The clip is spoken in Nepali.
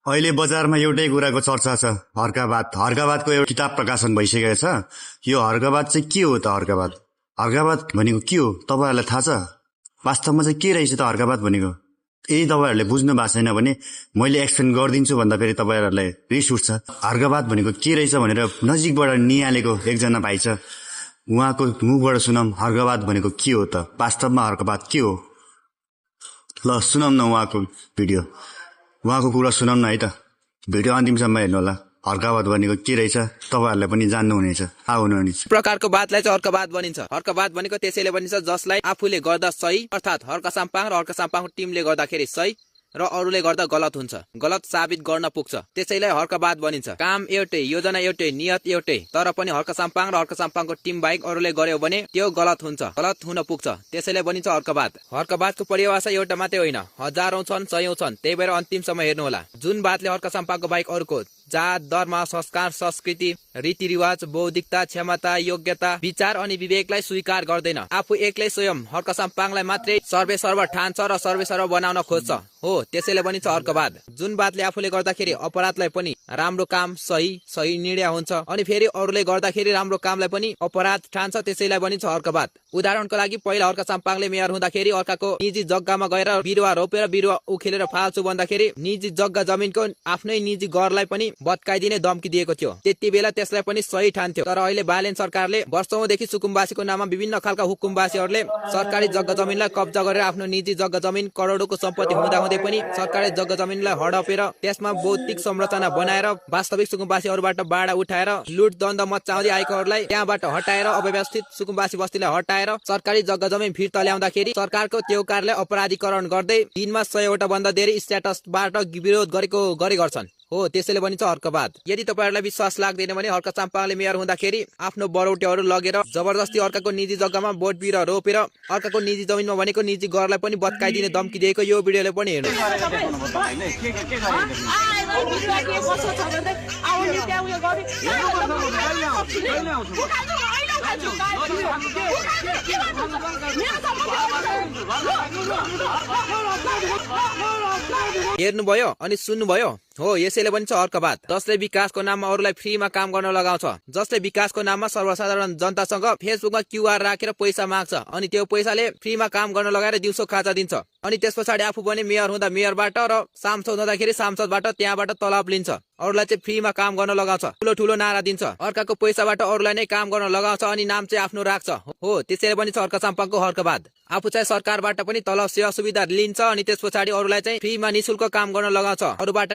अहिले बजारमा एउटै कुराको चर्चा छ, हर्काबाद। हर्काबादको एउटा किताब प्रकाशन भइसकेको छ। यो हर्काबाद चाहिँ के हो त? हर्काबाद भनेको के हो तपाईँहरूलाई थाहा छ? वास्तवमा चाहिँ के रहेछ त हर्काबाद भनेको? यदि तपाईँहरूले बुझ्नु भएको छैन भने मैले एक्सप्लेन गरिदिन्छु भन्दा फेरि तपाईँहरूलाई रिस उठ्छ। हर्काबाद भनेको के रहेछ भनेर नजिकबाट निहालेको एकजना भाइ छ, उहाँको मुखबाट सुनौँ हर्काबाद भनेको के हो त? वास्तवमा हर्काबाद के हो? ल सुनौँ न उहाँको भिडियो, उहाँको कुरा सुनौँ न है त। भिडियो अन्तिमसम्म हेर्नु होला। हर्काबाद भनेको के रहेछ तपाईँहरूले पनि जान्नुहुनेछ, आउनुहुनेछ। प्रकारको वादलाई चाहिँ हर्कवाद भनिन्छ। हर्कवाद भनेको त्यसैले भनिन्छ जसलाई आफूले गर्दा सही अर्थात् हर्क साम्पाङ र हर्क साम्पाङको टिमले गर्दाखेरि सही र अरूले गर्दा गलत हुन्छ, गलत साबित गर्न पुग्छ, त्यसैलाई हर्कवाद भनिन्छ। काम एउटै, योजना एउटै, नियत एउटै, तर पनि हर्क साम्पाङ र हर्क साम्पाङको टिम बाहेक अरूले गर्यो भने त्यो गलत हुन्छ, गलत हुन पुग्छ, त्यसैलाई भनिन्छ हर्कवाद। हर्कवादको परिभाषा एउटा मात्रै होइन, हजारौं छन्, सयौं छन्, त्यही भएर अन्तिमसम्म हेर्नु होला। जुन वादले हर्क साम्पाङको बाहेक अरूको जात, धर्म, संस्कार, संस्कृति, रीतिरिवाज, बौद्धिकता, क्षमता, योग्यता, विचार अनि विवेकलाई स्वीकार गर्दैन, आफू एक्लै स्वयं हर्क साम्पाङलाई मात्रै सर्वे सर्व ठान्छ र सर्वे सर्व बनाउन खोज्छ, हो त्यसैले भनिन्छ हर्कवाद। जुन वादले आफूले गर्दाखेरि अपराधलाई पनि राम्रो काम, सही निर्णय हुन्छ अनि फेरि अरूले गर्दाखेरि राम्रो कामलाई पनि अपराध ठान्छ, त्यसैलाई भनिन्छ हर्कवाद। उदाहरणको लागि पहिला हर्क साम्पाङले मेयर हुँदाखेरि अर्काको निजी जग्गामा गएर बिरुवा रोपेर बिरुवा उखेलेर फाल्छु भन्दाखेरि निजी जग्गा जमिनको आफ्नै निजी घरलाई पनि भत्काइदिने धम्की दिएको थियो। त्यति बेला त्यसलाई पनि सही ठान्थ्यो। तर अहिले बालेन सरकारले वर्षौंदेखि सुकुम्बासीको नाममा विभिन्न खालका हुकुमबासीहरूले सरकारी जग्गा जमिनलाई कब्जा गरेर आफ्नो निजी जग्गा जमिन करोडौंको सम्पत्ति हुँदाहुँदै पनि सरकारी जग्गा जमिनलाई हडपेर त्यसमा भौतिक संरचना बनाएर वास्तविक सुकुम्बासीहरूबाट बाडा उठाएर लुट दण्ड मचाउँदै आएकोहरूलाई त्यहाँबाट हटाएर अव्यवस्थित सुकुम्बासी बस्तीलाई हटाएर सरकारी जग्गा जमिन फिर्ता ल्याउँदाखेरि सरकारको त्यो कार्यलाई अपराधीकरण गर्दै दिनमा 100 वटा भन्दा धेरै स्ट्याटसबाट विरोध गरे गर्छन्, हो त्यसैले भनिन्छ हर्कवाद। यदि तपाईहरुलाई विश्वास लाग्दैन भने हर्क साम्पाङले मेयर हुँदाखेरि आफ्नो बरौटेहरू लगेर जबरजस्ती अर्काको निजी जग्गामा बोट बिरुवा रोपेर अर्काको निजी जमिनमा भनेको निजी घरलाई पनि भत्काइदिने धम्की दिएको यो भिडियोले पनि हेर्नु। हेर्नुभयो अनि सुन्नुभयो, हो यसैले भनिन्छ हर्कवाद। जसले विकासको नाममा अरूलाई फ्रीमा काम गर्न लगाउँछ, जसले विकासको नाममा सर्वसाधारण जनतासँग फेसबुकमा क्यूआर राखेर पैसा माग्छ अनि त्यो पैसाले फ्रीमा काम गर्न लगाएर दिउँसो खाजा दिन्छ अनि त्यस पछाडि आफू पनि मेयर हुँदा मेयरबाट र सांसद हुँदाखेरि सांसदबाट त्यहाँबाट तलब लिन्छ, अरूलाई चाहिँ फ्रीमा काम गर्न लगाउँछ, ठुलो नारा दिन्छ, अर्काको पैसाबाट अरूलाई नै काम गर्न लगाउँछ अनि नाम चाहिँ आफ्नो राख्छ, हो त्यसैले भनिन्छ हर्क साम्पाङको हर्कवाद। आफू चाहिँ सरकारबाट पनि तलब सेवा सुविधा लिन्छ अनि त्यस पछाडि अरूलाई चाहिँ फ्रीमा निशुल्क काम गर्न लगाउँछ, अरूबाट